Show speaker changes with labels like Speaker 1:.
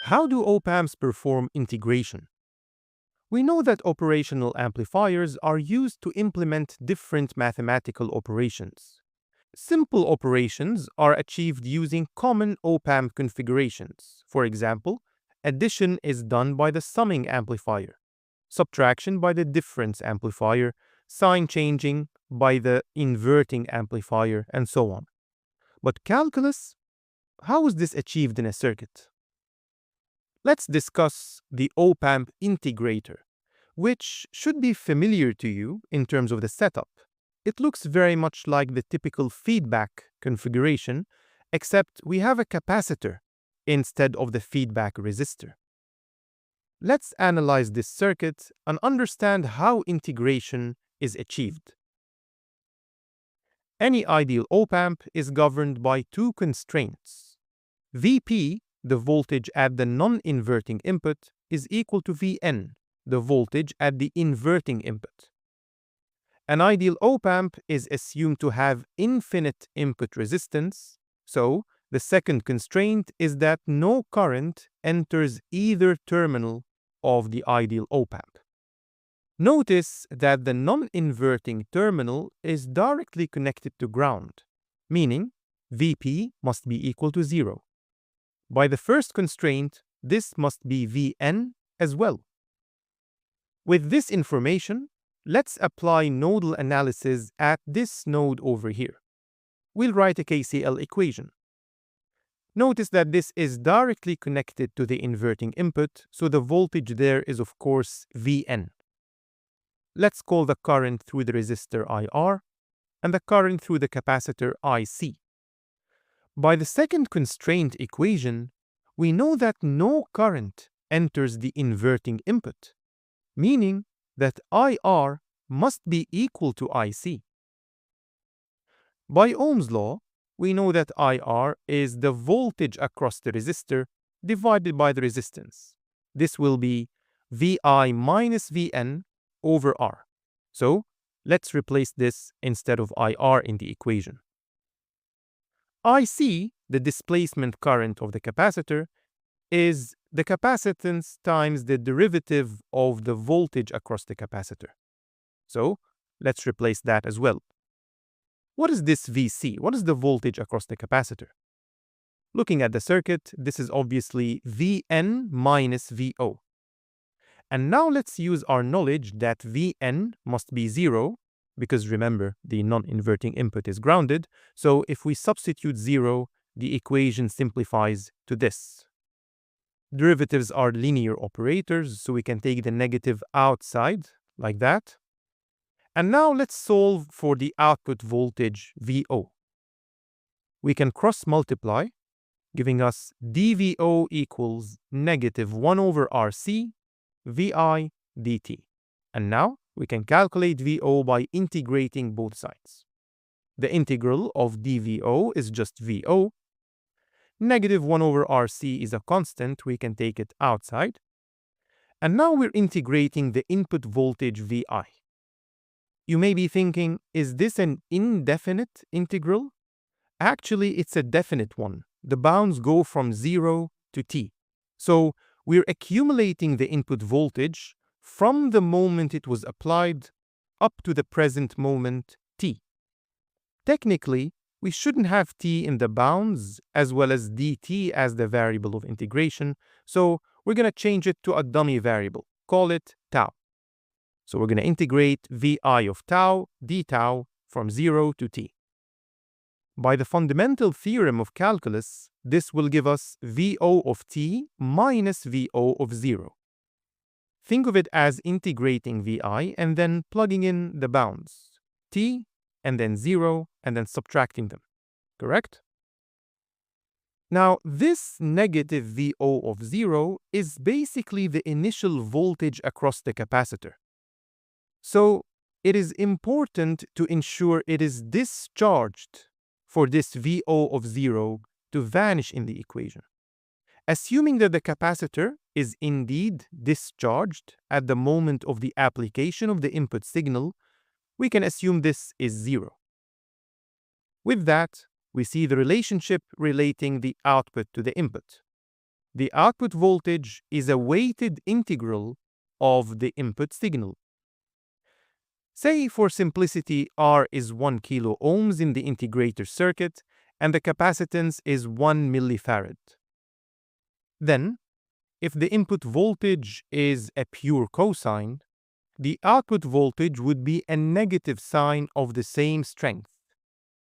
Speaker 1: How do op-amps perform integration? We know that operational amplifiers are used to implement different mathematical operations. Simple operations are achieved using common op-amp configurations. For example, addition is done by the summing amplifier, subtraction by the difference amplifier, sign changing by the inverting amplifier, and so on. But calculus? How is this achieved in a circuit? Let's discuss the op-amp integrator, which should be familiar to you in terms of the setup. It looks very much like the typical feedback configuration, except we have a capacitor instead of the feedback resistor. Let's analyze this circuit and understand how integration is achieved. Any ideal op-amp is governed by two constraints. Vp, the voltage at the non-inverting input, is equal to Vn, the voltage at the inverting input. An ideal op-amp is assumed to have infinite input resistance, so the second constraint is that no current enters either terminal of the ideal op-amp. Notice that the non-inverting terminal is directly connected to ground, meaning Vp must be equal to 0. By the first constraint, this must be Vn as well. With this information, let's apply nodal analysis at this node over here. We'll write a KCL equation. Notice that this is directly connected to the inverting input, so the voltage there is of course Vn. Let's call the current through the resistor IR and the current through the capacitor IC. By the second constraint equation, we know that no current enters the inverting input, meaning that IR must be equal to IC. By Ohm's law, we know that IR is the voltage across the resistor divided by the resistance. This will be Vi minus Vn over R. So, let's replace this instead of IR in the equation. IC, the displacement current of the capacitor, is the capacitance times the derivative of the voltage across the capacitor. So, let's replace that as well. What is this Vc? What is the voltage across the capacitor? Looking at the circuit, this is obviously Vn minus Vo. And now let's use our knowledge that Vn must be 0, because remember, the non-inverting input is grounded, so if we substitute 0, the equation simplifies to this. Derivatives are linear operators, so we can take the negative outside, like that. And now let's solve for the output voltage Vo. We can cross-multiply, giving us dVo equals negative 1 over Rc Vi dt. And now we can calculate Vo by integrating both sides. The integral of dVo is just Vo. Negative 1 over Rc is a constant, we can take it outside. And now we're integrating the input voltage Vi. You may be thinking, is this an indefinite integral? Actually, it's a definite one. The bounds go from 0 to t. So we're accumulating the input voltage from the moment it was applied up to the present moment t. Technically, we shouldn't have t in the bounds as well as dt as the variable of integration, so we're going to change it to a dummy variable. Call it tau. So we're going to integrate Vi of tau d tau from 0 to t. By the fundamental theorem of calculus, this will give us Vo of t minus Vo of 0. Think of it as integrating Vi and then plugging in the bounds, t and then 0 and then subtracting them, correct? Now, this negative Vo of 0 is basically the initial voltage across the capacitor. So, it is important to ensure it is discharged for this Vo of 0 to vanish in the equation. Assuming that the capacitor is indeed discharged at the moment of the application of the input signal, we can assume this is 0. With that, we see the relationship relating the output to the input. The output voltage is a weighted integral of the input signal. Say for simplicity R is 1 kilo ohms in the integrator circuit and the capacitance is 1 millifarad. Then, if the input voltage is a pure cosine, the output voltage would be a negative sine of the same strength.